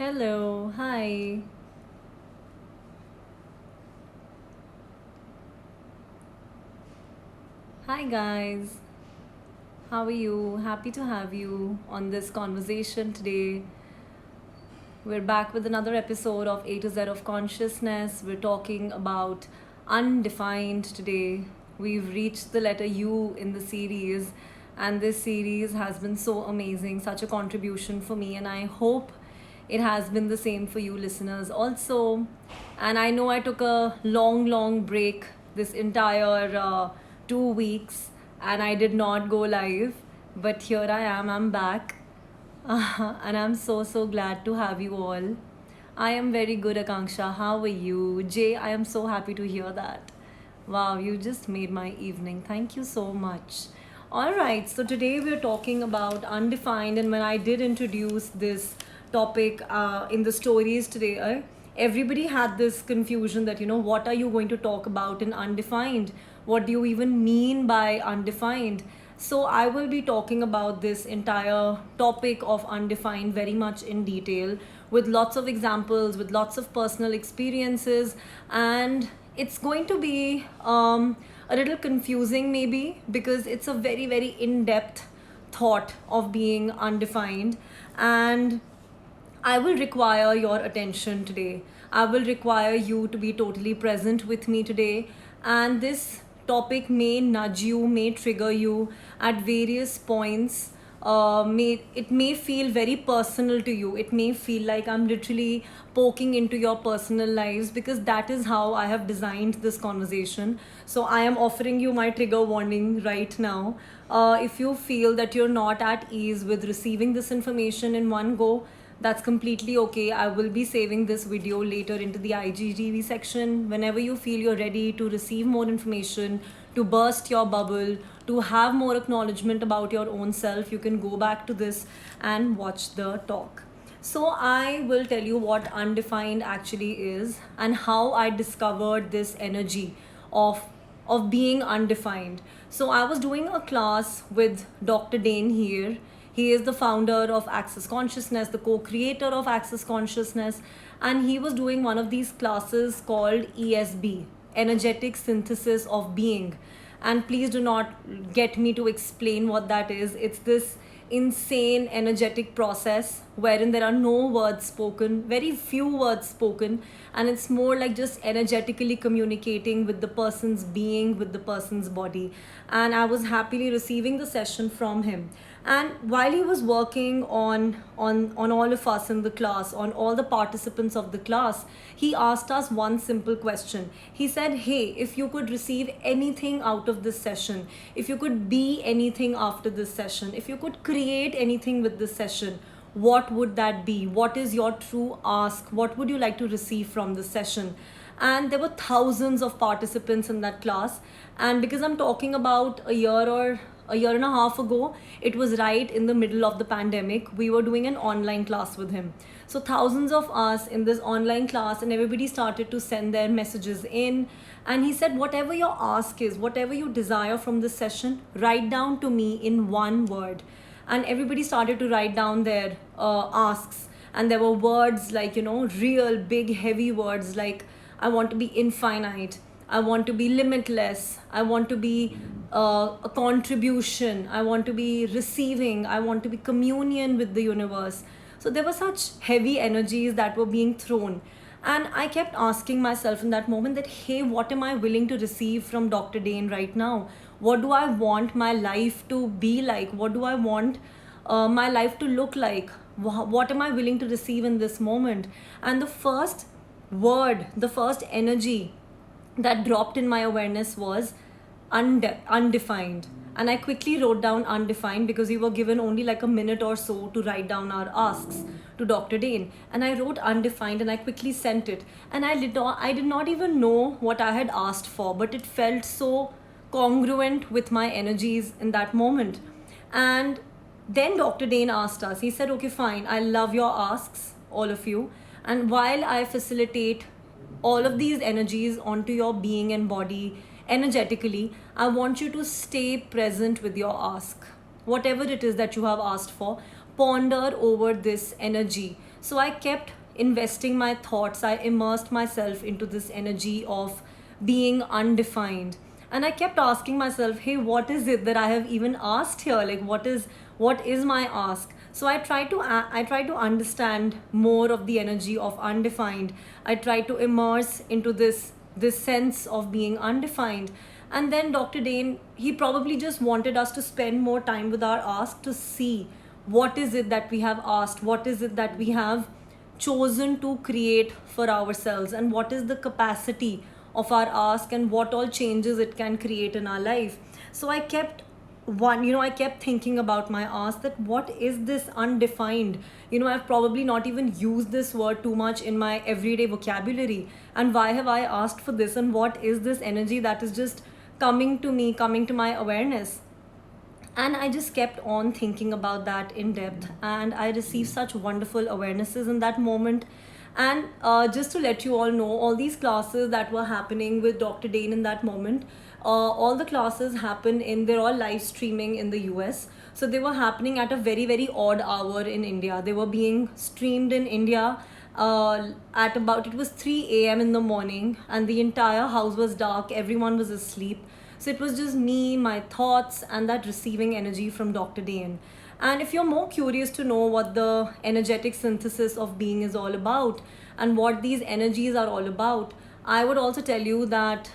Hello, hi. Hi, guys. How are you? Happy to have you on this conversation today. We're back with another episode of A to Z of Consciousness. We're talking about Undefined today. We've reached the letter U in the series, and this series has been so amazing, such a contribution for me, and I hope it has been the same for you listeners also. And I know I took a long break this entire 2 weeks, and I did not go live, but here I am, I'm back. And I'm so glad to have you all. I am very good, Akanksha. How are you? Jay, I am so happy to hear that. Wow, you just made my evening. Thank you so much. All right, so today we're talking about undefined, and when I did introduce this topic in the stories today, everybody had this confusion that, what are you going to talk about in undefined? What do you even mean by undefined? So, I will be talking about this entire topic of undefined very much in detail with lots of examples, with lots of personal experiences, and it's going to be a little confusing maybe because it's a very in depth thought of being undefined. And I will require your attention today. I will require you to be totally present with me today. And this topic may nudge you, may trigger you at various points. It may feel very personal to you. It may feel like I'm literally poking into your personal lives because that is how I have designed this conversation. So I am offering you my trigger warning right now. If you feel that you're not at ease with receiving this information in one go, that's completely okay. I will be saving this video later into the IGTV section. Whenever you feel you're ready to receive more information, to burst your bubble, to have more acknowledgement about your own self, you can go back to this and watch the talk. So, I will tell you what undefined actually is and how I discovered this energy of being undefined. So I was doing a class with Dr. Dane here. He is the founder of Access Consciousness, the co-creator of Access Consciousness, and he was doing one of these classes called ESB, Energetic Synthesis of Being. And please do not get me to explain what that is. It's this insane energetic process wherein there are no words spoken, very few words spoken, and it's more like just energetically communicating with the person's being, with the person's body. And I was happily receiving the session from him. And while he was working on all of us in the class, on all the participants of the class, he asked us one simple question. He said, hey, if you could receive anything out of this session, if you could be anything after this session, if you could create anything with this session, what would that be? What is your true ask? What would you like to receive from this session? And there were thousands of participants in that class. And because I'm talking about a year and a half ago, it was right in the middle of the pandemic. We were doing an online class with him. So thousands of us in this online class, and everybody started to send their messages in. And he said, whatever your ask is, whatever you desire from this session, write down to me in one word. And everybody started to write down their asks. And there were words like, real big heavy words like, I want to be infinite, I want to be limitless, I want to be a contribution, I want to be receiving, I want to be communion with the universe. So there were such heavy energies that were being thrown. And I kept asking myself in that moment that, hey, what am I willing to receive from Dr. Dane right now? What do I want my life to be like? What do I want my life to look like? What am I willing to receive in this moment? And the first word, the first energy that dropped in my awareness was undefined. And I quickly wrote down undefined because we were given only like a minute or so to write down our asks to Dr. Dane. And I wrote undefined and I quickly sent it. And I did not even know what I had asked for, but it felt so congruent with my energies in that moment. And then Dr. Dane asked us, he said, okay, fine, I love your asks, all of you. And while I facilitate all of these energies onto your being and body energetically, I want you to stay present with your ask. Whatever it is that you have asked for, ponder over this energy. So I kept investing my thoughts. I immersed myself into this energy of being undefined. And I kept asking myself, hey, what is it that I have even asked here? Like, what is my ask? So I try to understand more of the energy of undefined. I try to immerse into this sense of being undefined. And then Dr. Dane, he probably just wanted us to spend more time with our ask, to see what is it that we have asked, what is it that we have chosen to create for ourselves, and what is the capacity of our ask, and what all changes it can create in our life. So I kept thinking about my ask, that what is this undefined? I've probably not even used this word too much in my everyday vocabulary. And why have I asked for this? And what is this energy that is just coming to me, coming to my awareness? And I just kept on thinking about that in depth, and I received such wonderful awarenesses in that moment. And just to let you all know, all these classes that were happening with Dr. Dane in that moment, all the classes happen in, they're all live streaming in the US. So they were happening at a very, very odd hour in India. They were being streamed in India at about, it was 3 a.m. in the morning, and the entire house was dark, everyone was asleep. So it was just me, my thoughts, and that receiving energy from Dr. Dane. And if you're more curious to know what the energetic synthesis of being is all about, and what these energies are all about, I would also tell you that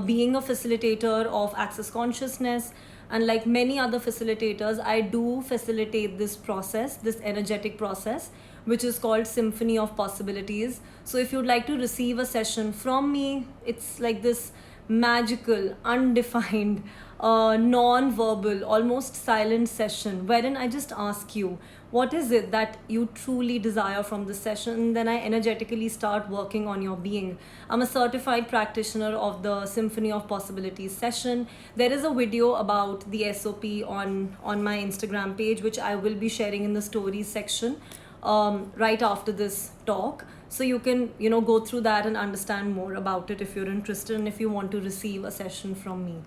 being a facilitator of Access Consciousness, and like many other facilitators, I do facilitate this process, this energetic process, which is called Symphony of Possibilities. So if you'd like to receive a session from me, it's like this magical, undefined, non-verbal, almost silent session wherein I just ask you, what is it that you truly desire from this session? Then I energetically start working on your being. I'm a certified practitioner of the Symphony of Possibilities session. There is a video about the SOP on my Instagram page, which I will be sharing in the stories section right after this talk. So you can go through that and understand more about it if you're interested, and if you want to receive a session from me.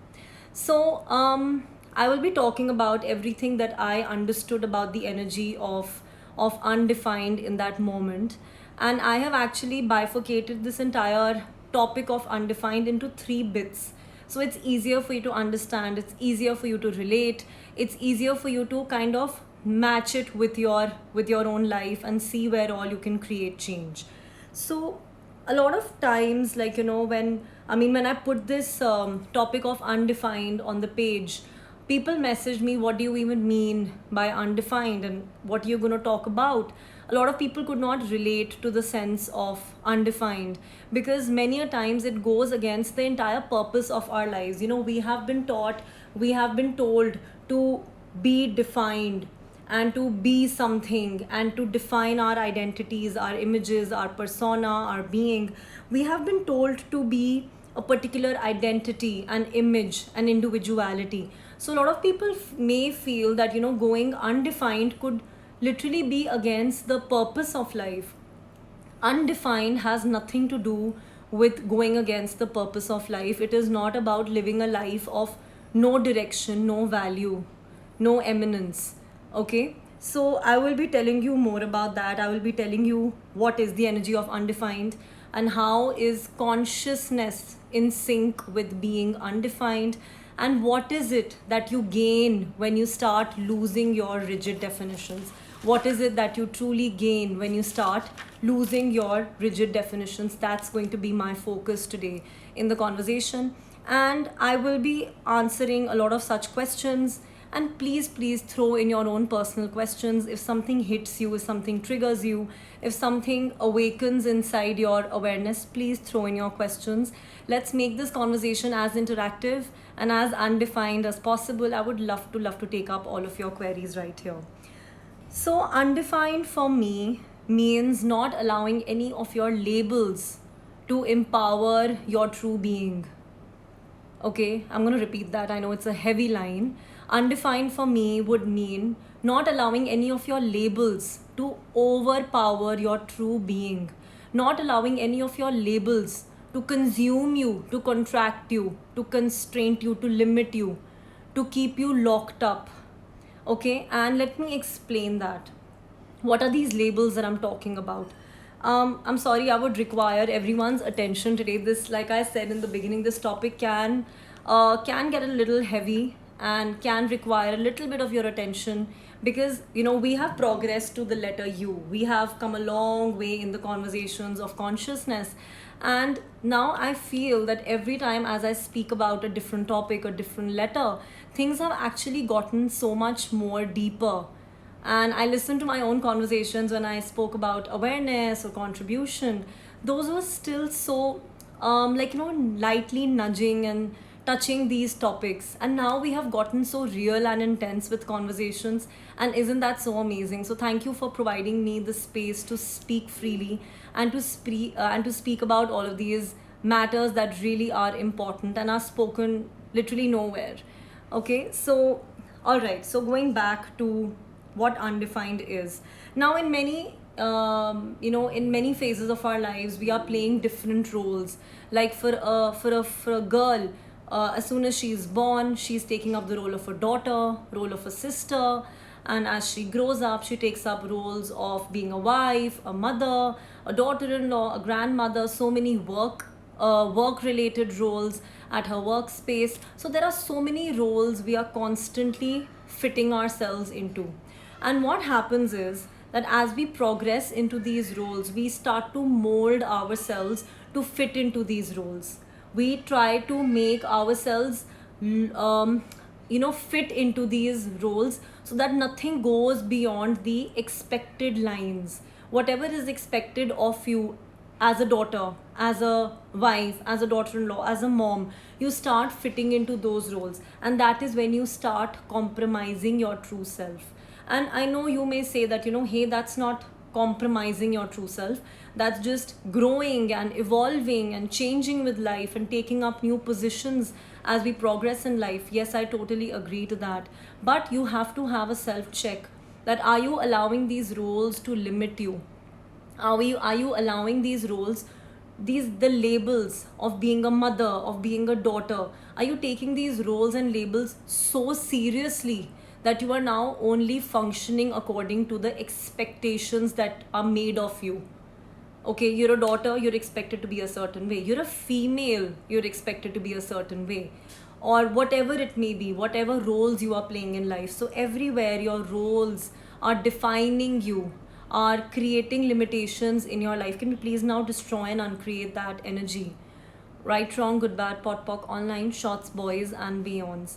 So I will be talking about everything that I understood about the energy of undefined in that moment. And I have actually bifurcated this entire topic of undefined into 3 bits. So it's easier for you to understand, it's easier for you to relate, it's easier for you to kind of match it with your own life, and see where all you can create change. So a lot of times, like when I put this topic of undefined on the page, people message me, what do you even mean by undefined, and what you're going to talk about? A lot of people could not relate to the sense of undefined, because many a times it goes against the entire purpose of our lives. We have been taught, we have been told to be defined, and to be something, and to define our identities, our images, our persona, our being. We have been told to be a particular identity, an image, an individuality. So a lot of people may feel that going undefined could literally be against the purpose of life. Undefined has nothing to do with going against the purpose of life. It is not about living a life of no direction, no value, no eminence. Okay, so I will be telling you more about that. I will be telling you what is the energy of undefined, and how is consciousness in sync with being undefined, and what is it that you gain when you start losing your rigid definitions. What is it that you truly gain when you start losing your rigid definitions? That's going to be my focus today in the conversation, and I will be answering a lot of such questions. And please throw in your own personal questions. If something hits you, if something triggers you, if something awakens inside your awareness, please throw in your questions. Let's make this conversation as interactive and as undefined as possible. I would love to take up all of your queries right here. So undefined for me means not allowing any of your labels to empower your true being. Okay, I'm going to repeat that. I know it's a heavy line. Undefined for me would mean not allowing any of your labels to overpower your true being. Not allowing any of your labels to consume you, to contract you, to constrain you, to limit you, to keep you locked up. Okay, and let me explain that. What are these labels that I'm talking about? I'm sorry, I would require everyone's attention today. This, like I said in the beginning, this topic can get a little heavy and can require a little bit of your attention, because we have progressed to the letter U. We have come a long way in the conversations of consciousness, and now I feel that every time as I speak about a different topic or different letter, things have actually gotten so much more deeper. And I listened to my own conversations when I spoke about awareness or contribution. Those were still so lightly nudging and touching these topics, and now we have gotten so real and intense with conversations. And isn't that so amazing? So thank you for providing me the space to speak freely and to speak about all of these matters that really are important and are spoken literally nowhere. Okay, so all right, so going back to what undefined is. Now, in many in many phases of our lives, we are playing different roles. Like for a girl, as soon as she is born, she's taking up the role of a daughter, role of a sister, and as she grows up, she takes up roles of being a wife, a mother, a daughter-in-law, a grandmother. So many work-related roles at her workspace. So there are so many roles we are constantly fitting ourselves into. And what happens is that as we progress into these roles, we start to mold ourselves to fit into these roles. We try to make ourselves fit into these roles, so that nothing goes beyond the expected lines. Whatever is expected of you as a daughter, as a wife, as a daughter-in-law, as a mom, you start fitting into those roles, and that is when you start compromising your true self. And I know you may say that, hey, that's not compromising your true self, that's just growing and evolving and changing with life and taking up new positions as we progress in life. Yes, I totally agree to that, but you have to have a self check, that are you allowing these roles to limit you? Are you allowing these roles, the labels of being a mother, of being a daughter, are you taking these roles and labels so seriously that you are now only functioning according to the expectations that are made of you? Okay, you're a daughter, you're expected to be a certain way. You're a female, you're expected to be a certain way, or whatever it may be, whatever roles you are playing in life. So everywhere your roles are defining you, are creating limitations in your life. Can we please now destroy and uncreate that energy? Right, wrong, good, bad, pot, pock, online, shots, boys, and beyonds.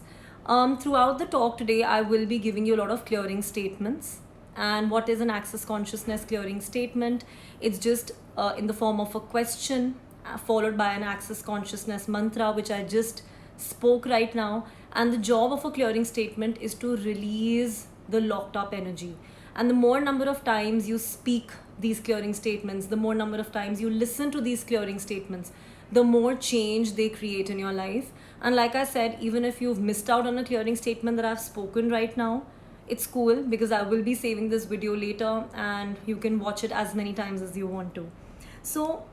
Throughout the talk today, I will be giving you a lot of clearing statements. And what is an access consciousness clearing statement? It's just in the form of a question followed by an access consciousness mantra, which I just spoke right now. And the job of a clearing statement is to release the locked up energy. And the more number of times you speak these clearing statements, the more number of times you listen to these clearing statements, the more change they create in your life. And like I said, even if you've missed out on a clearing statement that I've spoken right now, it's cool, because I will be saving this video later and you can watch it as many times as you want to. So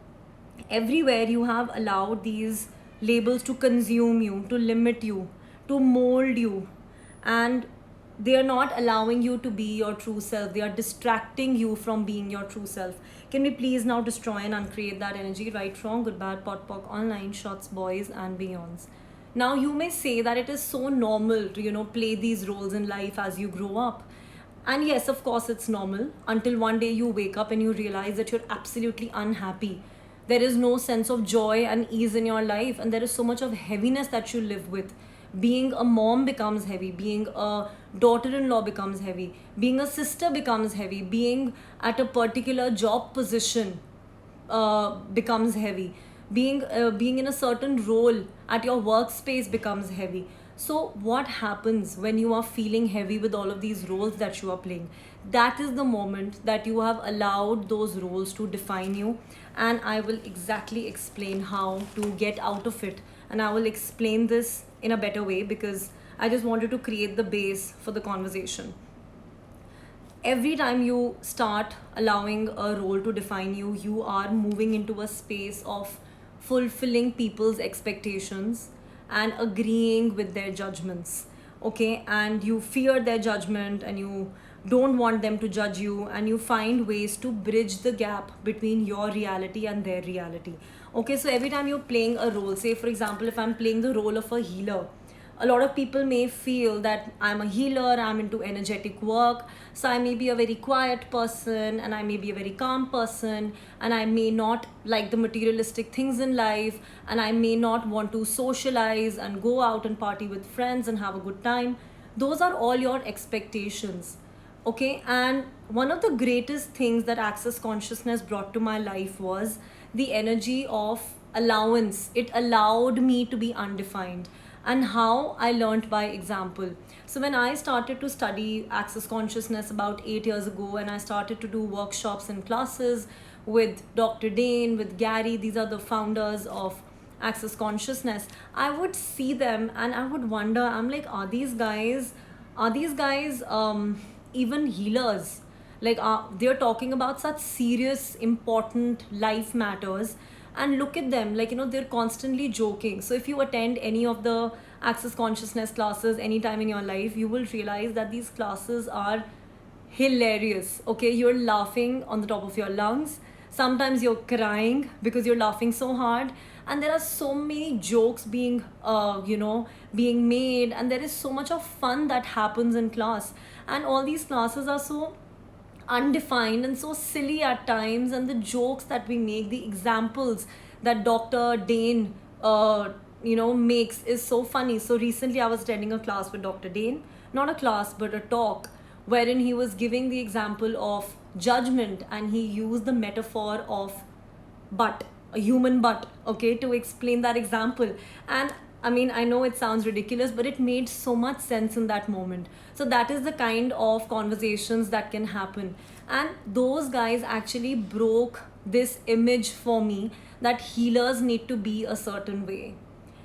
everywhere you have allowed these labels to consume you, to limit you, to mold you, and they are not allowing you to be your true self. They are distracting you from being your true self. Can we please now destroy and uncreate that energy? Right, wrong, good, bad, pot, pock, online, shots, boys, and beyonds. Now you may say that it is so normal to play these roles in life as you grow up. And yes, of course it's normal, until one day you wake up and you realize that you're absolutely unhappy. There is no sense of joy and ease in your life, and there is so much of heaviness that you live with. Being a mom becomes heavy, being a daughter-in-law becomes heavy, being a sister becomes heavy, being at a particular job position becomes heavy, being in a certain role at your workspace becomes heavy. So what happens when you are feeling heavy with all of these roles that you are playing? That is the moment that you have allowed those roles to define you, and I will exactly explain how to get out of it, and I will explain this in a better way, because I just wanted to create the base for the conversation. Every time you start allowing a role to define you, you are moving into a space of fulfilling people's expectations and agreeing with their judgments. Okay, and you fear their judgment, and you don't want them to judge you, and you find ways to bridge the gap between your reality and their reality. Okay, so every time you're playing a role, say for example, if I'm playing the role of a healer, a lot of people may feel that I'm a healer, I'm into energetic work, so I may be a very quiet person and I may be a very calm person, and I may not like the materialistic things in life, and I may not want to socialize and go out and party with friends and have a good time. Those are all your expectations. Okay, and one of the greatest things that access consciousness brought to my life was the energy of allowance. It allowed me to be undefined, and how I learned by example. So when I started to study access consciousness about 8 years ago, and I started to do workshops and classes with Dr. Dane, with Gary, these are the founders of access consciousness, I would see them and I would wonder, I'm like, are these guys even healers? Like, they're talking about such serious important life matters, and look at them, like, they're constantly joking. So if you attend any of the access consciousness classes anytime in your life, you will realize that these classes are hilarious. Okay, you're laughing on the top of your lungs, sometimes you're crying because you're laughing so hard, and there are so many jokes being made, and there is so much of fun that happens in class. And all these classes are so undefined and so silly at times, and the jokes that we make, the examples that Dr. Dane makes is so funny. So recently I was attending a class with Dr. Dane, not a class but a talk, wherein he was giving the example of judgment, and he used the metaphor of butt, a human butt, okay, to explain that example. And I mean, I know it sounds ridiculous, but it made so much sense in that moment. So that is the kind of conversations that can happen. And those guys actually broke this image for me that healers need to be a certain way,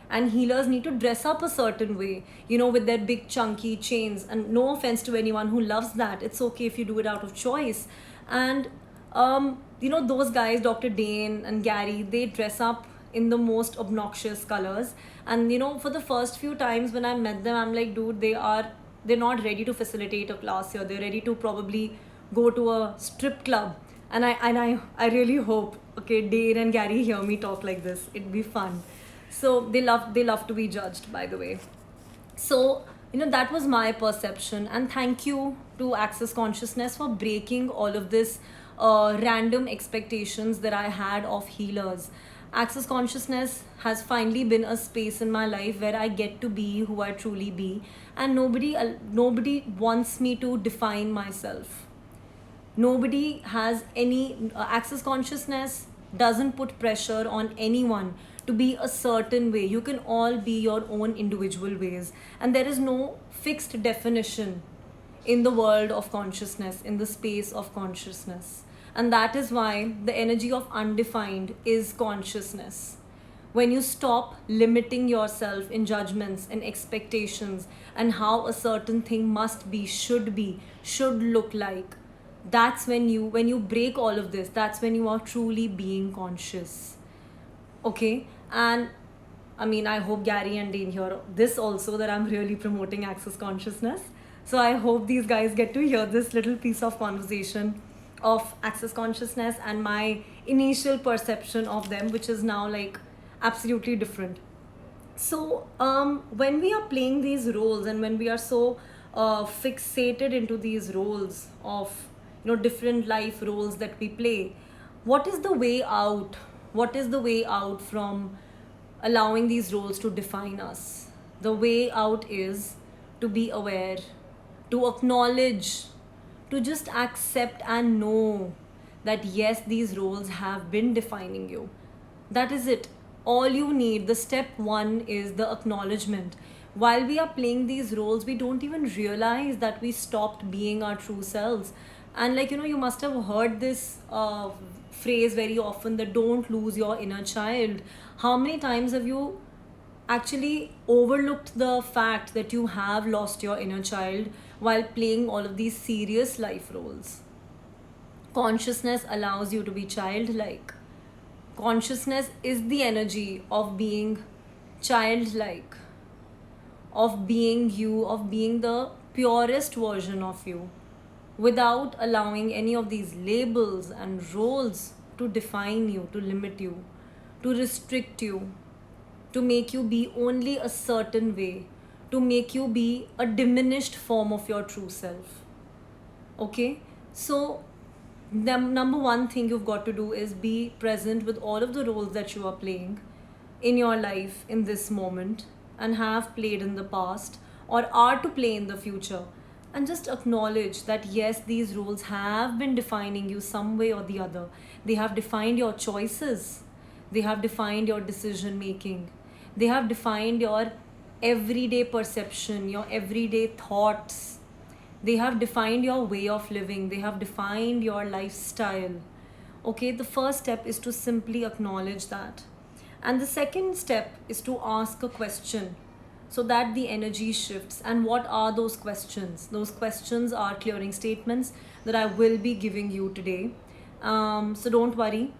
and healers need to dress up a certain way, with their big chunky chains. And no offense to anyone who loves that, it's okay if you do it out of choice. And those guys, Dr. Dane and Gary, they dress up in the most obnoxious colors. And for the first few times when I met them, I'm like, dude, they're not ready to facilitate a class here, they're ready to probably go to a strip club. And I really hope, okay, Dane and Gary hear me talk like this, it'd be fun. So they love to be judged, by the way. So that was my perception, and thank you to access consciousness for breaking all of this random expectations that I had of healers. Access consciousness has finally been a space in my life where I get to be who I truly be, and nobody wants me to define myself. Nobody has any access consciousness doesn't put pressure on anyone to be a certain way. You can all be your own individual ways, and there is no fixed definition in the world of consciousness, in the space of consciousness. And that is why the energy of undefined is consciousness. When you stop limiting yourself in judgments and expectations and how a certain thing must be, should look like, that's when you break all of this, that's when you are truly being conscious. Okay, and I mean, I hope Gary and Dane hear this also, that I'm really promoting access consciousness. So I hope these guys get to hear this little piece of conversation of access consciousness and my initial perception of them, which is now like absolutely different. So when we are playing these roles, and when we are so fixated into these roles of different life roles that we play, what is the way out? What is the way out from allowing these roles to define us? The way out is to be aware, to acknowledge, to just accept and know that yes, these roles have been defining you. That is it. All you need, the step one is the acknowledgement. While we are playing these roles, we don't even realize that we stopped being our true selves. And like, you must have heard this phrase very often, that don't lose your inner child. How many times have you actually overlooked the fact that you have lost your inner child while playing all of these serious life roles? Consciousness allows you to be childlike. Consciousness is the energy of being childlike, of being you, of being the purest version of you. without allowing any of these labels and roles to define you, to limit you, to restrict you, to make you be only a certain way, to make you be a diminished form of your true self. Okay? So, the number one thing you've got to do is be present with all of the roles that you are playing in your life in this moment and have played in the past or are to play in the future. And just acknowledge that yes, these roles have been defining you some way or the other. They have defined your choices, they have defined your decision making, they have defined your everyday perception, your everyday thoughts, they have defined your way of living, they have defined your lifestyle. Okay, the first step is to simply acknowledge that. And the second step is to ask a question so that the energy shifts. And what are those questions? Those questions are clearing statements that I will be giving you today. So don't worry,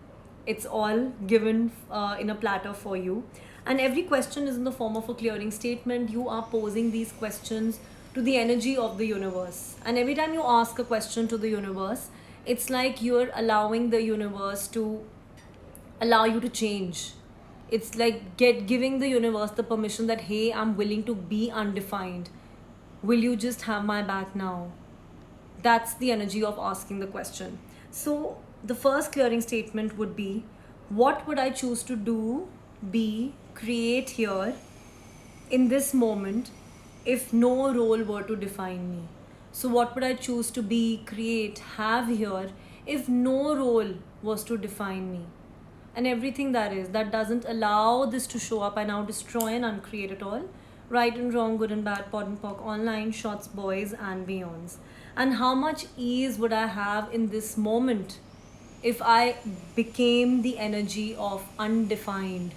it's all given in a platter for you. And every question is in the form of a clearing statement. You are posing these questions to the energy of the universe. And every time you ask a question to the universe, it's like you're allowing the universe to allow you to change. It's like giving the universe the permission that, hey, I'm willing to be undefined. Will you just have my back now? That's the energy of asking the question. So the first clearing statement would be, what would I choose to do, be, create here in this moment if no role were to define me? So what would I choose to be, create, have here if no role was to define me? And everything that doesn't allow this to show up, I now destroy and uncreate it all. Right and wrong, good and bad, pod and poc, online, shots, boys, and beyonds. And how much ease would I have in this moment if I became the energy of undefined?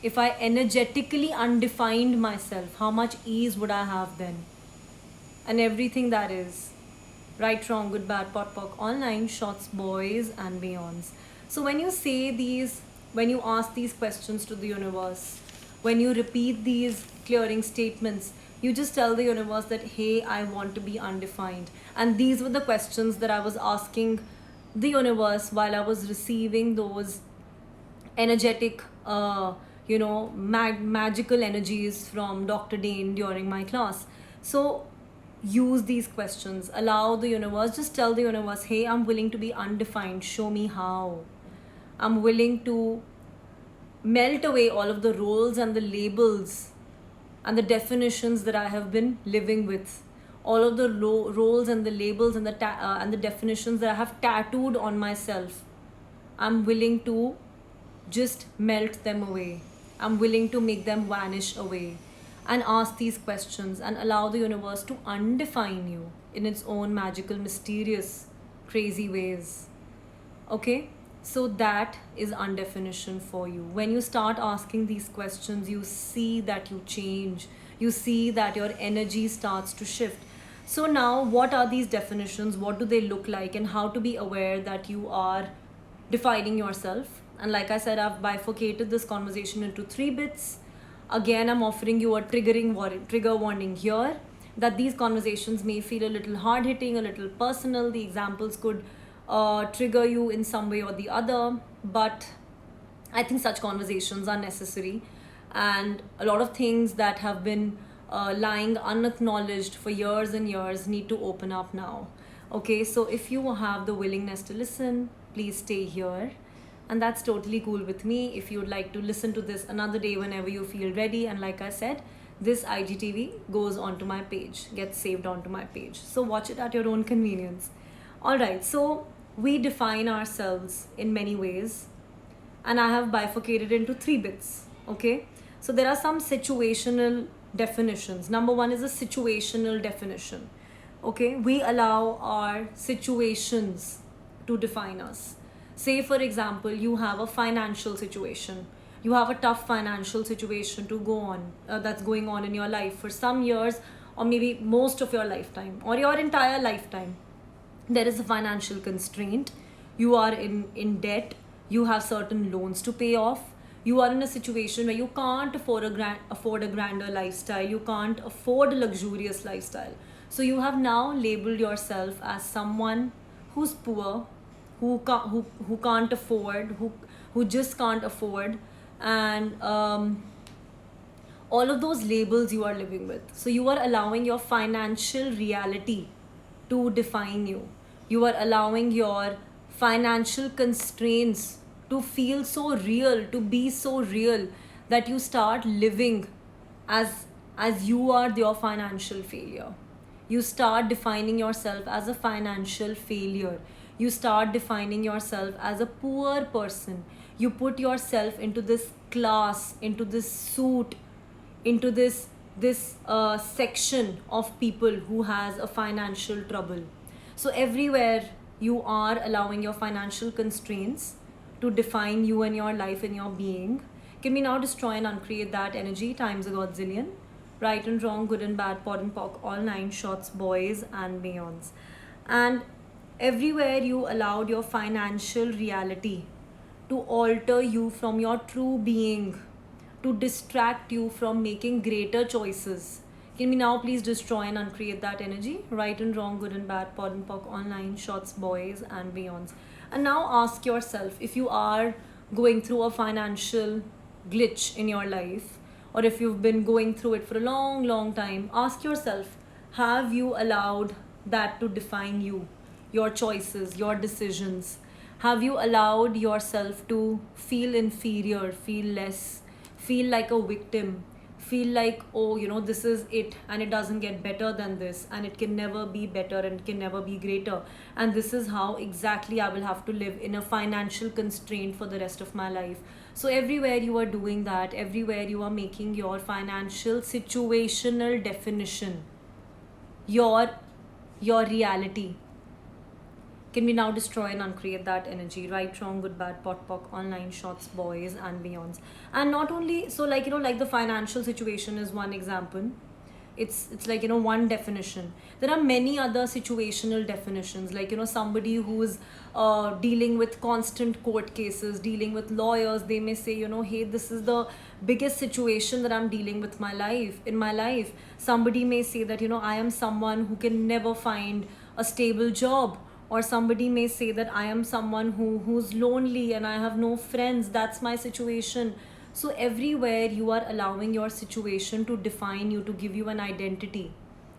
If I energetically undefined myself, how much ease would I have then? And everything right, wrong, good, bad, pod, poc, online, shots, boys, and beyonds. So when you say these, when you ask these questions to the universe, when you repeat these clearing statements, you just tell the universe that, hey, I want to be undefined. And these were the questions that I was asking the universe while I was receiving those energetic, magical energies from Dr. Dane during my class. So use these questions, allow the universe, just tell the universe, hey, I'm willing to be undefined, show me how. I'm willing to melt away all of the roles and the labels and the definitions that I have been living with. All of the roles and the labels and the definitions that I have tattooed on myself. I'm willing to just melt them away. I'm willing to make them vanish away. And ask these questions and allow the universe to undefine you in its own magical, mysterious, crazy ways. Okay? So that is undefinition for you. When you start asking these questions, you see that you change. You see that your energy starts to shift. So now, what are these definitions? What do they look like? And how to be aware that you are defining yourself? And like I said, I've bifurcated this conversation into 3 bits. Again, I'm offering you a trigger warning here that these conversations may feel a little hard-hitting, a little personal. The examples could trigger you in some way or the other, but I think such conversations are necessary, and a lot of things that have been lying unacknowledged for years and years need to open up now. Okay, so if you have the willingness to listen, please stay here, and that's totally cool with me. If you'd like to listen to this another day whenever you feel ready, and like I said, this IGTV goes onto my page, gets saved onto my page, so watch it at your own convenience. Alright, so we define ourselves in many ways, and I have bifurcated into 3 bits. Okay, so there are some situational definitions. Number 1 is a situational definition. Okay, we allow our situations to define us. Say for example, you have a financial situation, you have a tough financial situation to go on, that's going on in your life for some years, or maybe most of your lifetime, or your entire lifetime. There is a financial constraint, you are in debt, you have certain loans to pay off, you are in a situation where you can't afford a grander lifestyle, you can't afford a luxurious lifestyle. So you have now labeled yourself as someone who's poor, who can't afford, who just can't afford, and all of those labels you are living with. So you are allowing your financial reality to define you. You are allowing your financial constraints to feel so real, to be so real, that you start living as you are your financial failure. You start defining yourself as a financial failure. You start defining yourself as a poor person. You put yourself into this class, into this suit, into this section of people who has a financial trouble. So everywhere you are allowing your financial constraints to define you and your life and your being. Can we now destroy and uncreate that energy times a godzillion? Right and wrong, good and bad, pod and pock, all nine shots, boys and beyonds. And everywhere you allowed your financial reality to alter you from your true being, to distract you from making greater choices. Can we now please destroy and uncreate that energy? Right and wrong, good and bad, pod and pock, online, shots, boys and beyonds. And now ask yourself, if you are going through a financial glitch in your life, or if you've been going through it for a long, long time, ask yourself, have you allowed that to define you, your choices, your decisions? Have you allowed yourself to feel inferior, feel less, feel like a victim, feel like, oh, this is it and it doesn't get better than this, and it can never be better and it can never be greater, and this is how exactly I will have to live in a financial constraint for the rest of my life? So everywhere you are doing that, everywhere you are making your financial situational definition your reality. Can we now destroy and uncreate that energy? Right, wrong, good, bad, pot, pock, online, shots, boys and beyonds. And not only so, like the financial situation is one example. It's like, one definition. There are many other situational definitions, like, somebody who's dealing with constant court cases, dealing with lawyers. They may say, hey, this is the biggest situation that I'm dealing with in my life. Somebody may say that, I am someone who can never find a stable job, or somebody may say that I am someone who's lonely and I have no friends. That's my situation. So everywhere you are allowing your situation to define you, to give you an identity.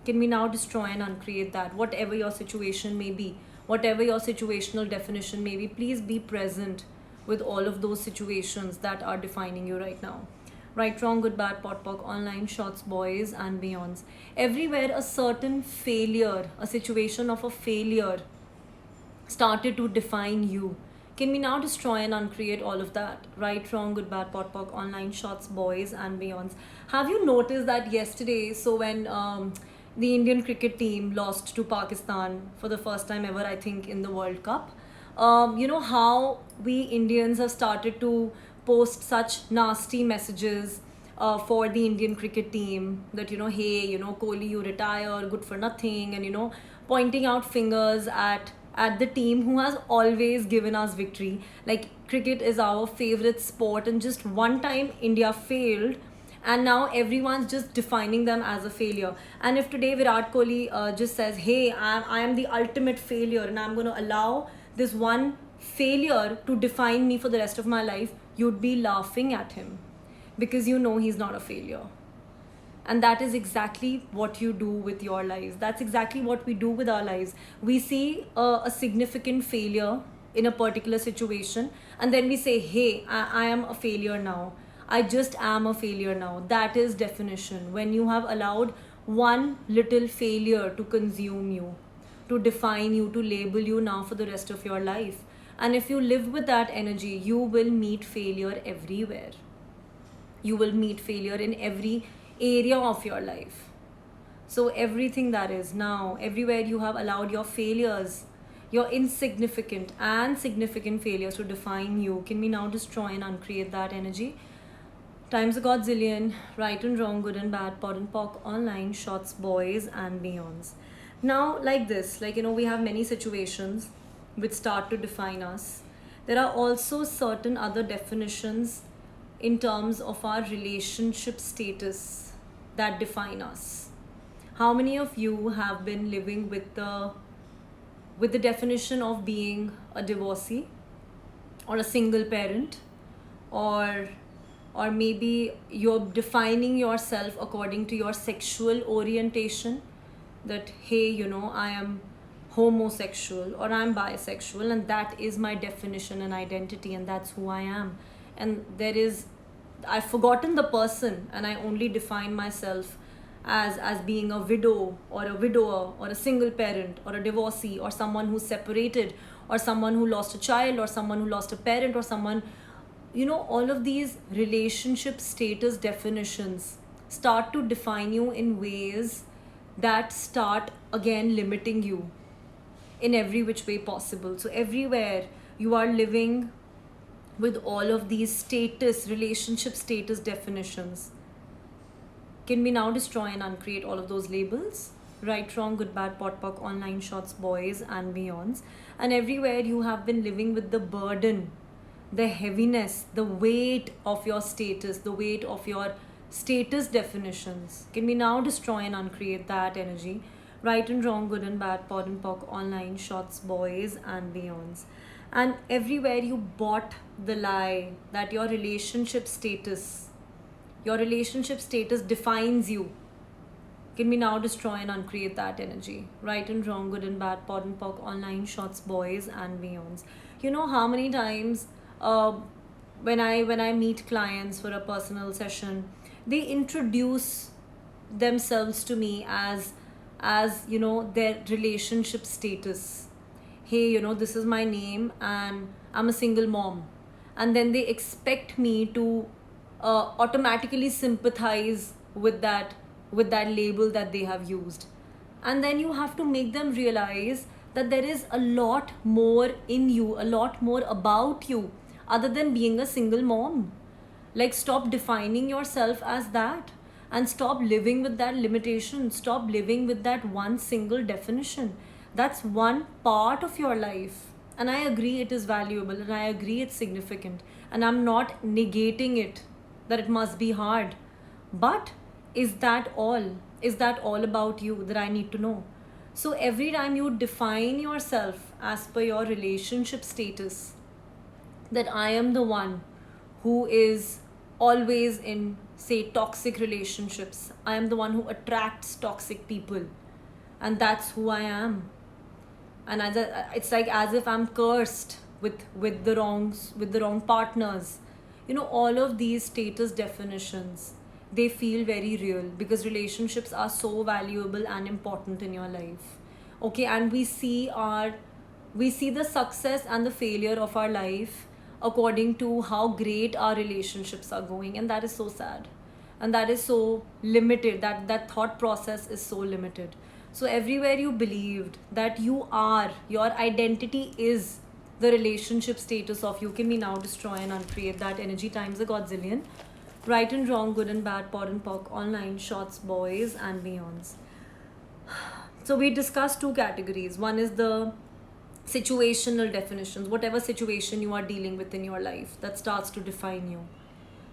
Can we now destroy and uncreate that? Whatever your situation may be, whatever your situational definition may be, please be present with all of those situations that are defining you right now. Right, wrong, good, bad, pot, pock, online, shots, boys and beyonds. Everywhere a certain failure, a situation of a failure started to define you. Can we now destroy and uncreate all of that? Right, wrong, good, bad, pot, pock, online, shots, boys and beyonds. Have you noticed that yesterday, so when the Indian cricket team lost to Pakistan for the first time ever, I think, in the World Cup, how we Indians have started to post such nasty messages for the Indian cricket team, that, hey, Kohli, you retire, good for nothing, and, pointing out fingers at the team who has always given us victory. Like, cricket is our favorite sport, and just one time India failed, and now everyone's just defining them as a failure. And if today Virat Kohli just says, hey, I am the ultimate failure and I'm going to allow this one failure to define me for the rest of my life, you'd be laughing at him, because he's not a failure. And that is exactly what you do with your lives. That's exactly what we do with our lives. We see a significant failure in a particular situation, and then we say, hey, I am a failure now. I just am a failure now. That is definition. When you have allowed one little failure to consume you, to define you, to label you now for the rest of your life. And if you live with that energy, you will meet failure everywhere. You will meet failure in every area of your life. So everything that is now, everywhere you have allowed your failures, your insignificant and significant failures to define you, can we now destroy and uncreate that energy? Times a godzillion, right and wrong, good and bad, pod and pock, online, shots, boys and beyonds. Now, like this, we have many situations which start to define us. There are also certain other definitions in terms of our relationship status that define us. how many of you have been living with the definition of being a divorcee or a single parent, or or maybe you're defining yourself according to your sexual orientation, that hey, I am homosexual or I'm bisexual, and that is my definition and identity, and that's who I am. And I've forgotten the person, and I only define myself as being a widow or a widower or a single parent or a divorcee or someone who's separated or someone who lost a child or someone who lost a parent or someone, all of these relationship status definitions start to define you in ways that start again limiting you in every which way possible. So everywhere you are living with all of these relationship status definitions, can we now destroy and uncreate all of those labels? Right, wrong, good, bad, pot, pock, online, shots, boys, and beyonds. And everywhere you have been living with the burden, the heaviness, the weight of your status, the weight of your status definitions. Can we now destroy and uncreate that energy? Right and wrong, good and bad, pod and pock, online, shots, boys, and beyonds. And everywhere you bought the lie that your relationship status defines you. Can we now destroy and uncreate that energy? Right and wrong, good and bad, pod and pock, online, shots, boys, and beyonds. You know how many times when I meet clients for a personal session, they introduce themselves to me as their relationship status. Hey, this is my name and I'm a single mom. And then they expect me to automatically sympathize with that label that they have used. And then you have to make them realize that there is a lot more in you, a lot more about you other than being a single mom. Like, stop defining yourself as that and stop living with that limitation. Stop living with that one single definition. That's one part of your life. And I agree it is valuable, and I agree it's significant. And I'm not negating it, that it must be hard. But is that all? Is that all about you that I need to know? So every time you define yourself as per your relationship status, that I am the one who is always in, say, toxic relationships. I am the one who attracts toxic people. And that's who I am. And it's like as if I'm cursed with the wrong partners. All of these status definitions, they feel very real because relationships are so valuable and important in your life. Okay, and we see the success and the failure of our life according to how great our relationships are going, and that is so sad. And that is so limited, that thought process is so limited. So everywhere you believed that your identity is the relationship status of you, can we now destroy and uncreate that energy times a godzillion? Right and wrong, good and bad, pod and pock, online, shots, boys, and beyonds. So we discussed two categories. One is the situational definitions, whatever situation you are dealing with in your life that starts to define you.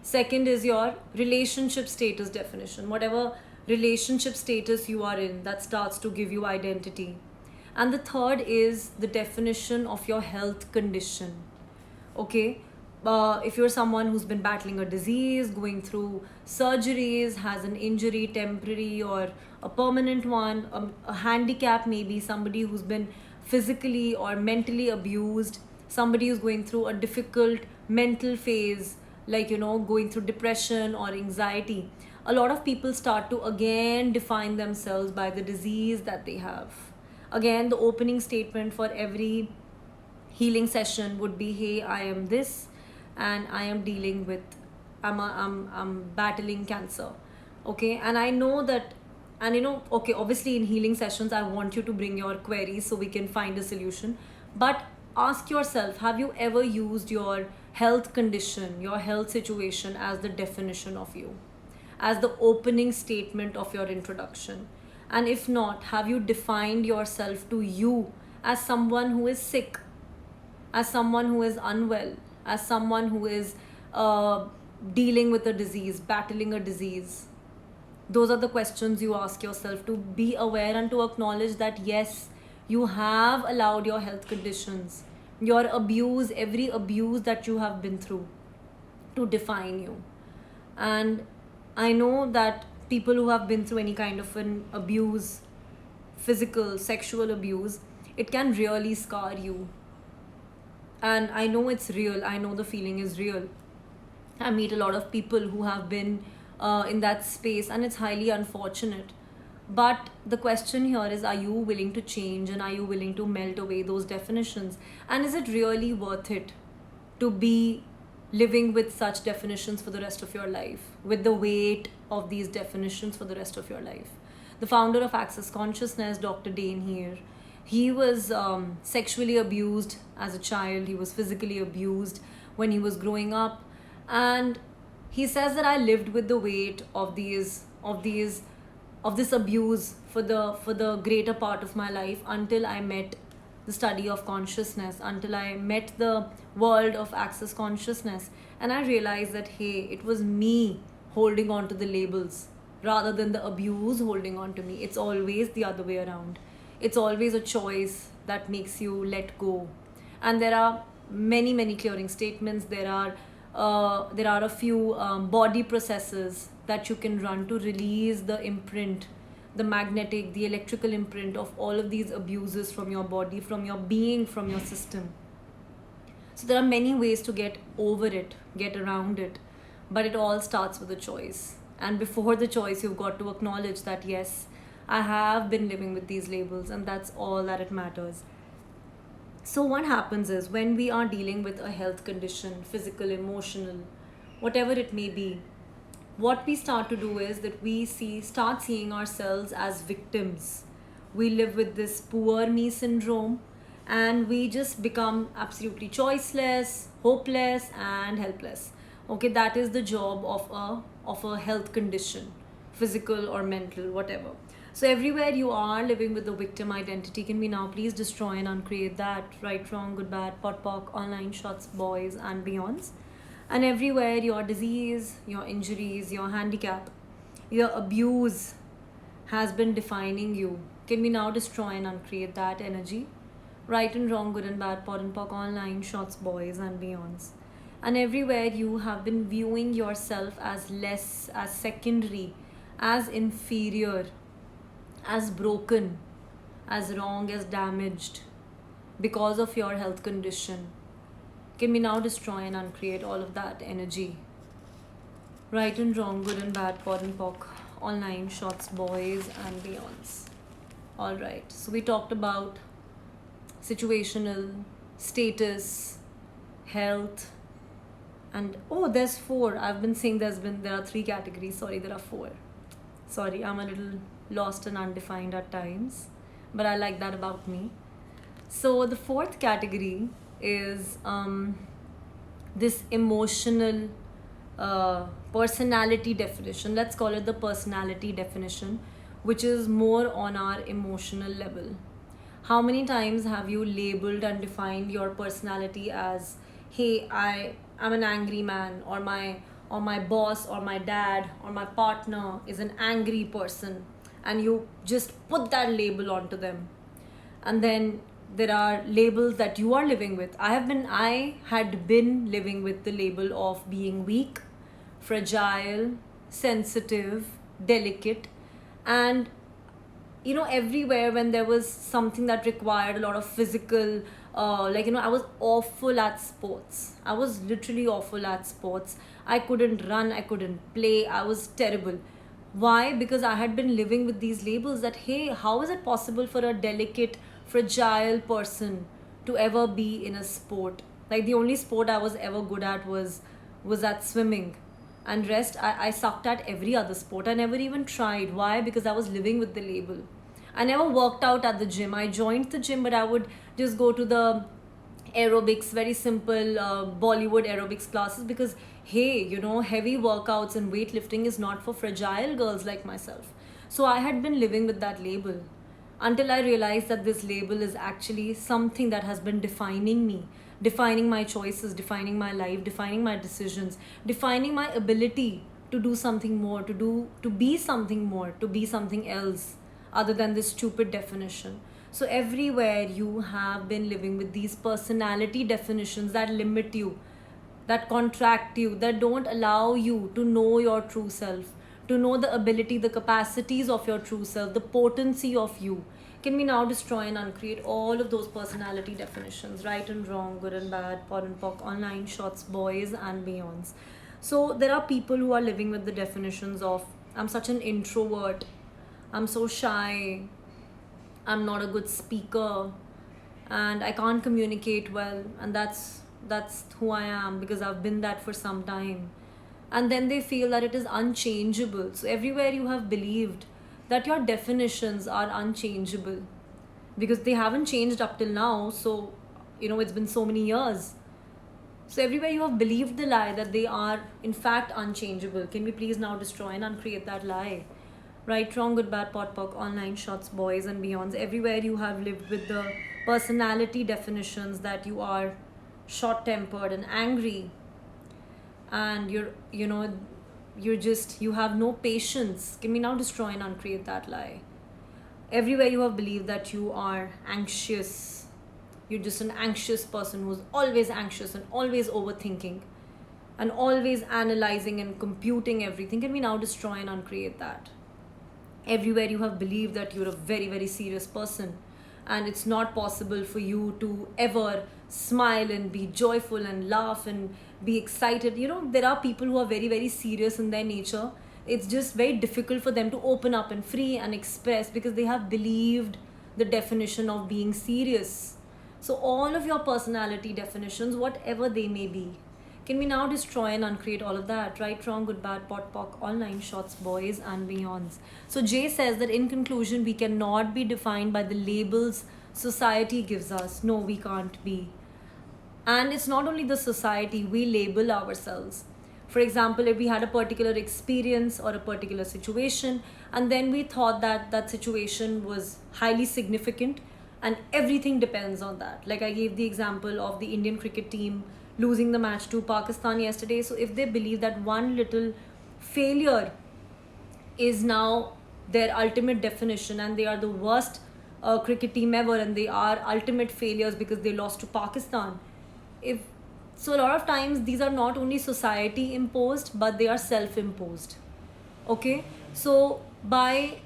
Second is your relationship status definition, whatever relationship status you are in, that starts to give you identity. And the third is the definition of your health condition. Okay, if you're someone who's been battling a disease, going through surgeries, has an injury, temporary or a permanent one, a handicap, maybe somebody who's been physically or mentally abused, somebody who's going through a difficult mental phase, like going through depression or anxiety, a lot of people start to again define themselves by the disease that they have. Again, the opening statement for every healing session would be, hey, I am this, and I am dealing with, I'm battling cancer. Okay, and I know that, and okay, obviously in healing sessions I want you to bring your queries so we can find a solution. But ask yourself, have you ever used your health condition, your health situation as the definition of you, as the opening statement of your introduction? And if not, have you defined yourself to you as someone who is sick, as someone who is unwell, as someone who is dealing with a disease, battling a disease? Those are the questions you ask yourself, to be aware and to acknowledge that yes, you have allowed your health conditions, your abuse, every abuse that you have been through, to define you. And I know that people who have been through any kind of an abuse, physical, sexual abuse, it can really scar you. And I know it's real, I know the feeling is real. I meet a lot of people who have been in that space, and it's highly unfortunate. But the question here is, are you willing to change, and are you willing to melt away those definitions? And is it really worth it to be living with such definitions for the rest of your life, with the weight of these definitions for the rest of your life? The founder of Access Consciousness, Dr. Dane here, he was sexually abused as a child, he was physically abused when he was growing up, and he says that I lived with the weight of this abuse for the greater part of my life, until I met the study of consciousness, until I met the world of Access Consciousness, and I realized that hey, it was me holding on to the labels rather than the abuse holding on to me. It's always the other way around. It's always a choice that makes you let go. And there are many clearing statements. There are a few body processes that you can run to release the imprint, the magnetic, the electrical imprint of all of these abuses from your body, from your being, from your system. So there are many ways to get over it, get around it, but it all starts with a choice. And before the choice, you've got to acknowledge that yes, I have been living with these labels, and that's all that it matters. So what happens is, when we are dealing with a health condition, physical, emotional, whatever it may be, what we start to do is that we start seeing ourselves as victims. We live with this poor me syndrome, and we just become absolutely choiceless, hopeless, and helpless. Okay, that is the job of a health condition, physical or mental, whatever. So everywhere you are living with the victim identity, can we now please destroy and uncreate that? Right, wrong, good, bad, pot, pock, online shots, boys, and beyonds. And everywhere your disease, your injuries, your handicap, your abuse has been defining you, can we now destroy and uncreate that energy? Right and wrong, good and bad, pot and pock, online shots, boys, and beyonds. And everywhere you have been viewing yourself as less, as secondary, as inferior, as broken, as wrong, as damaged because of your health condition, can we now destroy and uncreate all of that energy? Right and wrong, good and bad, pot and pock, online shots, boys, and beyonds. Alright, so we talked about situational, status, health, and there's 4. I've been saying there are 3 categories. Sorry, there are 4. Sorry, I'm a little lost and undefined at times, but I like that about me. So the 4th category is this emotional personality definition. Let's call it the personality definition, which is more on our emotional level. How many times have you labeled and defined your personality as, hey, I'm an angry man, or my boss or my dad or my partner is an angry person, and you just put that label onto them. And then there are labels that you are living with. I had been living with the label of being weak, fragile, sensitive, delicate, and everywhere when there was something that required a lot of physical, I was awful at sports. I was literally awful at sports. I couldn't run, I couldn't play, I was terrible. Why? Because I had been living with these labels that, hey, how is it possible for a delicate, fragile person to ever be in a sport? Like, the only sport I was ever good at was at swimming, and rest I sucked at every other sport. I never even tried. Why? Because I was living with the label. I never worked out at the gym. I joined the gym, but I would just go to the aerobics, very simple Bollywood aerobics classes, because hey, heavy workouts and weightlifting is not for fragile girls like myself. So I had been living with that label until I realized that this label is actually something that has been defining me, defining my choices, defining my life, defining my decisions, defining my ability to do something more, to be something more, to be something else other than this stupid definition. So everywhere you have been living with these personality definitions that limit you, that contract you, that don't allow you to know your true self, to know the ability, the capacities of your true self, the potency of you. Can we now destroy and uncreate all of those personality definitions, right and wrong, good and bad, pod and poc, online shots, boys and beyonds? So there are people who are living with the definitions of, I'm such an introvert, I'm so shy, I'm not a good speaker, and I can't communicate well, and that's who I am because I've been that for some time. And then they feel that it is unchangeable. So everywhere you have believed that your definitions are unchangeable because they haven't changed up till now. So, it's been so many years. So everywhere you have believed the lie that they are in fact unchangeable. Can we please now destroy and uncreate that lie? Right, wrong, good, bad, pot, poc, online shots, boys and beyonds. Everywhere you have lived with the personality definitions that you are short-tempered and angry, and you have no patience. Can we now destroy and uncreate that lie? Everywhere you have believed that you are anxious, you're just an anxious person who's always anxious and always overthinking and always analyzing and computing everything. Can we now destroy and uncreate that? Everywhere you have believed that you're a very, very serious person and it's not possible for you to ever smile and be joyful and laugh and be excited. There are people who are very, very serious in their nature. It's just very difficult for them to open up and free and express because they have believed the definition of being serious. So all of your personality definitions, whatever they may be, can we now destroy and uncreate all of that? Right, wrong, good, bad, pot, poc, online shots, boys and beyonds. So Jay says that in conclusion, we cannot be defined by the labels society gives us. No, we can't be. And it's not only the society, we label ourselves. For example, if we had a particular experience or a particular situation, and then we thought that that situation was highly significant and everything depends on that. Like I gave the example of the Indian cricket team losing the match to Pakistan yesterday. So if they believe that one little failure is now their ultimate definition and they are the worst cricket team ever and they are ultimate failures because they lost to Pakistan. So a lot of times these are not only society imposed but they are self-imposed. Okay, so by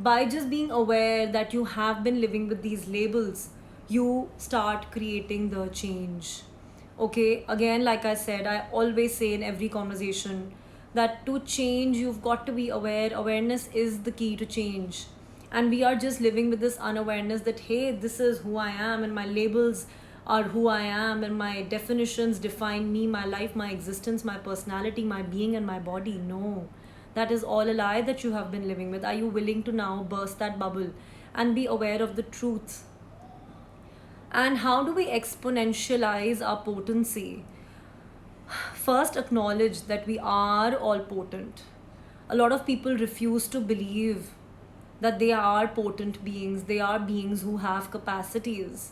just being aware that you have been living with these labels, you start creating the change. Okay, again, like I said, I always say in every conversation that to change you've got to be aware. Awareness is the key to change, and we are just living with this unawareness that, hey, this is who I am and my labels are who I am and my definitions define me, my life, my existence, my personality, my being and my body. No, that is all a lie that you have been living with. Are you willing to now burst that bubble and be aware of the truth? And how do we exponentialize our potency? First, acknowledge that we are all potent. A lot of people refuse to believe that they are potent beings. They are beings who have capacities.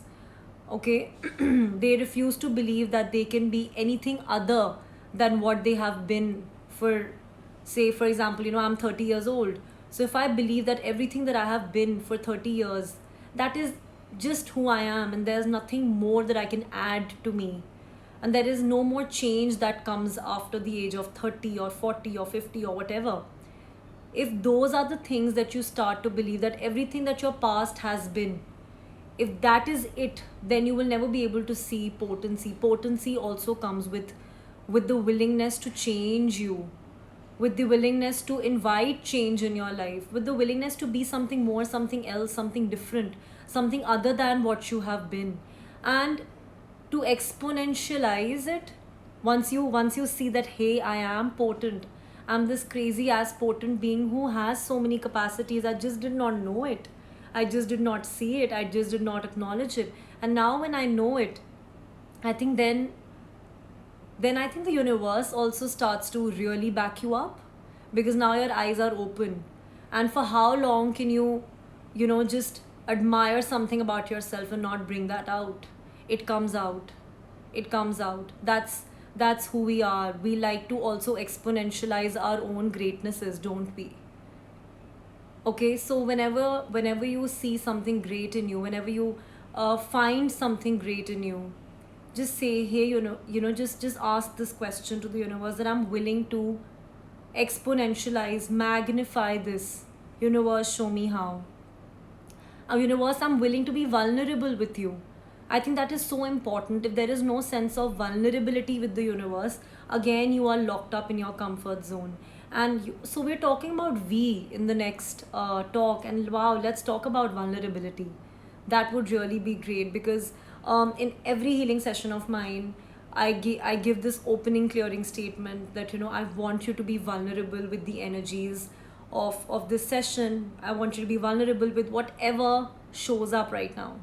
Okay, they refuse to believe that they can be anything other than what they have been for, say, for example, I'm 30 years old. So if I believe that everything that I have been for 30 years, that is just who I am and there's nothing more that I can add to me. And there is no more change that comes after the age of 30 or 40 or 50 or whatever. If those are the things that you start to believe, that everything that your past has been, if that is it, then you will never be able to see potency. Potency also comes with the willingness to change you, with the willingness to invite change in your life, with the willingness to be something more, something else, something different, something other than what you have been. And to exponentialize it, once you see that, hey, I am potent, I'm this crazy ass potent being who has so many capacities, I just did not know it, I just did not see it, I just did not acknowledge it. And now when I know it, I think then I think the universe also starts to really back you up, because now your eyes are open. And for how long can you just admire something about yourself and not bring that out? It comes out. That's That's who we are. We like to also exponentialize our own greatnesses, don't we? Okay, so whenever you see something great in you, whenever you find something great in you, just say, hey, just ask this question to the universe, that I'm willing to exponentialize, magnify this. Universe, show me how. Universe, I'm willing to be vulnerable with you. I think that is so important. If there is no sense of vulnerability with the universe, again you are locked up in your comfort zone. And so we're talking about V in the next talk, and wow, let's talk about vulnerability. That would really be great, because in every healing session of mine, I give this opening clearing statement that I want you to be vulnerable with the energies of this session. I want you to be vulnerable with whatever shows up right now,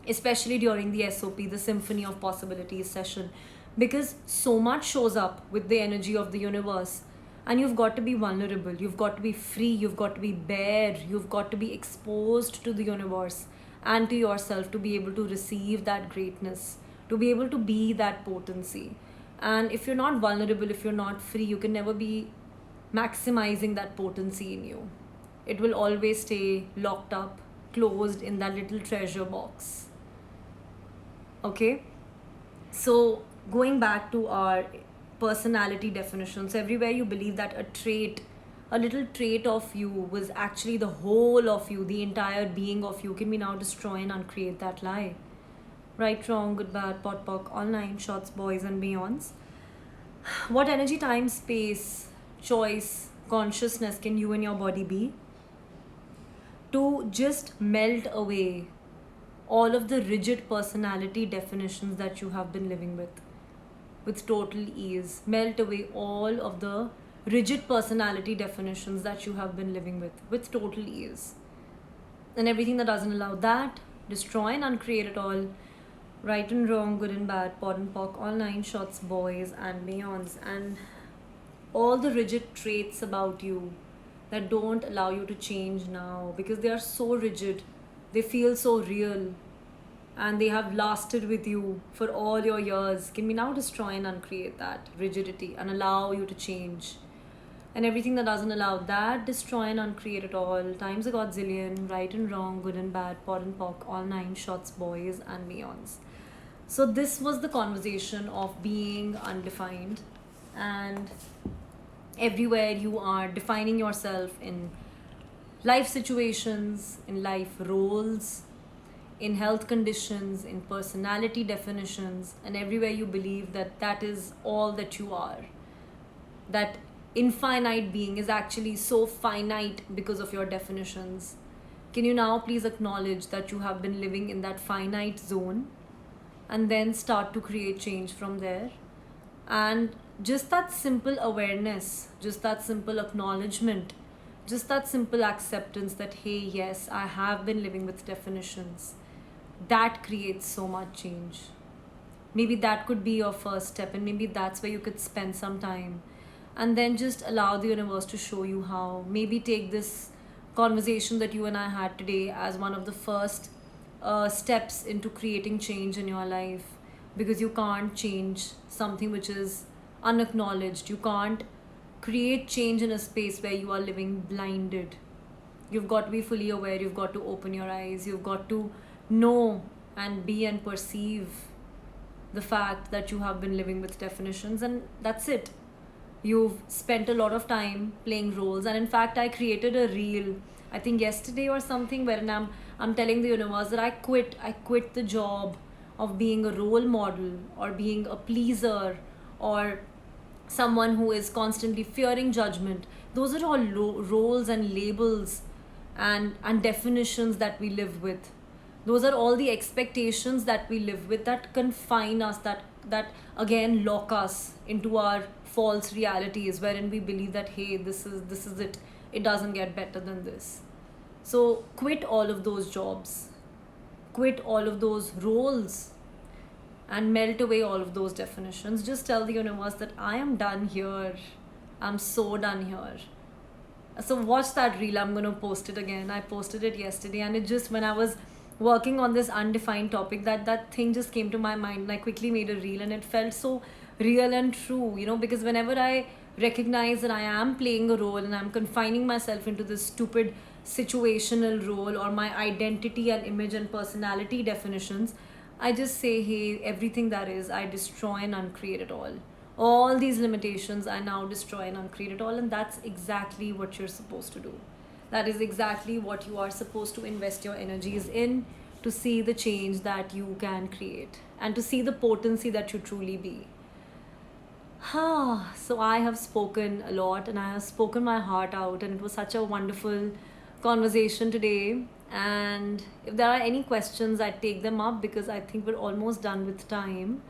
especially during the SOP, the Symphony of Possibilities session, because so much shows up with the energy of the universe. And you've got to be vulnerable, you've got to be free, you've got to be bare, you've got to be exposed to the universe and to yourself to be able to receive that greatness, to be able to be that potency. And if you're not vulnerable, if you're not free, you can never be maximizing that potency in you. It will always stay locked up, closed in that little treasure box. Okay, so going back to our personality definitions, everywhere you believe that a little trait of you was actually the whole of you, the entire being of you, can we now destroy and uncreate that lie? Right, wrong, good, bad, pot, pock, all nine shots, boys and beyonds. What energy, time, space, choice, consciousness can you and your body be to just melt away all of the rigid personality definitions that you have been living with total ease? Melt away all of the rigid personality definitions that you have been living with total ease. And everything that doesn't allow that, destroy and uncreate it all. Right and wrong, good and bad, pot and pock, all nine shots, boys and beyonds. And all the rigid traits about you that don't allow you to change now, because they are so rigid, they feel so real, and they have lasted with you for all your years. Can we now destroy and uncreate that rigidity and allow you to change? And everything that doesn't allow that, destroy and uncreate it all, times a godzillion, right and wrong, good and bad, pot and pock, all nine shots, boys and beyonds. So this was the conversation of being undefined. And everywhere you are defining yourself in life situations, in life roles, in health conditions, in personality definitions, and everywhere you believe that that is all that you are, that infinite being is actually so finite because of your definitions. Can you now please acknowledge that you have been living in that finite zone, and then start to create change from there? And just that simple awareness, just that simple acknowledgement, just that simple acceptance that, hey, yes, I have been living with definitions, that creates so much change. Maybe that could be your first step, and maybe that's where you could spend some time, and then just allow the universe to show you how. Maybe take this conversation that you and I had today as one of the first steps into creating change in your life, because you can't change something which is unacknowledged. You can't create change in a space where you are living blinded. You've got to be fully aware, you've got to open your eyes, you've got to know and be and perceive the fact that you have been living with definitions, and that's it. You've spent a lot of time playing roles. And in fact, I created a reel, I think yesterday or something, wherein I'm telling the universe that I quit the job of being a role model or being a pleaser or someone who is constantly fearing judgment. Those are all roles and labels and definitions that we live with. Those are all the expectations that we live with, that confine us, that again lock us into our false realities, wherein we believe that, hey, this is it, it doesn't get better than this. So quit all of those jobs, quit all of those roles, and melt away all of those definitions. Just tell the universe that I am done here, I'm so done here. So watch that reel, I'm going to post it again. I posted it yesterday, and it just, when I was working on this undefined topic, that thing just came to my mind, and I quickly made a reel, and it felt so real and true, because whenever I recognize that I am playing a role and I'm confining myself into this stupid situational role or my identity and image and personality definitions, I just say, hey, everything that is, I destroy and uncreate it all. All these limitations, I now destroy and uncreate it all, and that's exactly what you're supposed to do. That is exactly what you are supposed to invest your energies in, to see the change that you can create and to see the potency that you truly be. So I have spoken a lot and I have spoken my heart out, and it was such a wonderful conversation today. And if there are any questions, I take them up because I think we're almost done with time.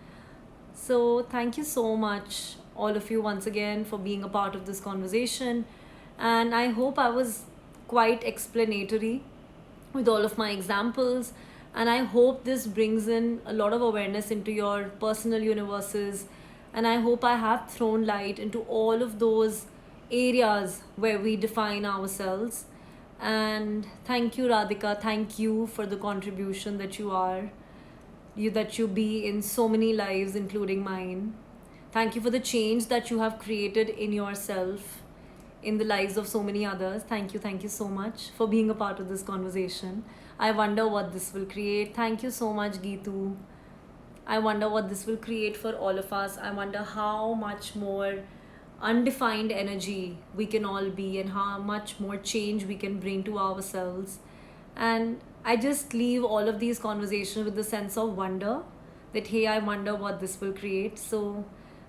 So thank you so much, all of you, once again, for being a part of this conversation. And I hope I was quite explanatory with all of my examples. And I hope this brings in a lot of awareness into your personal universes. And I hope I have thrown light into all of those areas where we define ourselves. And thank you, Radhika. Thank you for the contribution that you are, that you be in so many lives, including mine. Thank you for the change that you have created in yourself, in the lives of so many others. Thank you so much for being a part of this conversation. I wonder what this will create. Thank you so much, Geetu. I wonder what this will create for all of us. I wonder how much more undefined energy we can all be and how much more change we can bring to ourselves. And I just leave all of these conversations with the sense of wonder, that hey, I wonder what this will create. So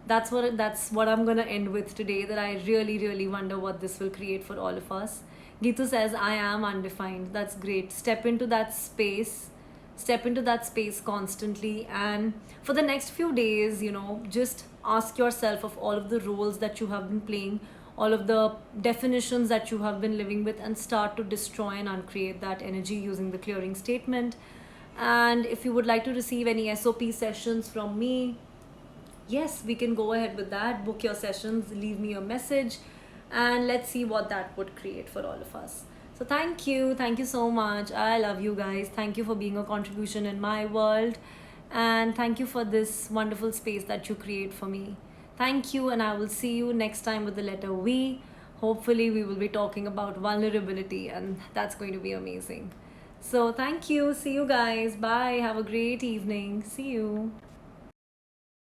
that's what I'm gonna end with today, that I really, really wonder what this will create for all of us. Geetu says, I am undefined. That's great. Step into that space. Step into that space constantly. And for the next few days, just ask yourself of all of the roles that you have been playing, all of the definitions that you have been living with, and start to destroy and uncreate that energy using the clearing statement. And if you would like to receive any SOP sessions from me, yes, we can go ahead with that. Book your sessions, leave me a message, and let's see what that would create for all of us. So thank you so much. I love you guys. Thank you for being a contribution in my world, and thank you for this wonderful space that you create for me. Thank you, and I will see you next time with the letter V. Hopefully we will be talking about vulnerability, and that's going to be amazing. So thank you. See you guys. Bye. Have a great evening. See you.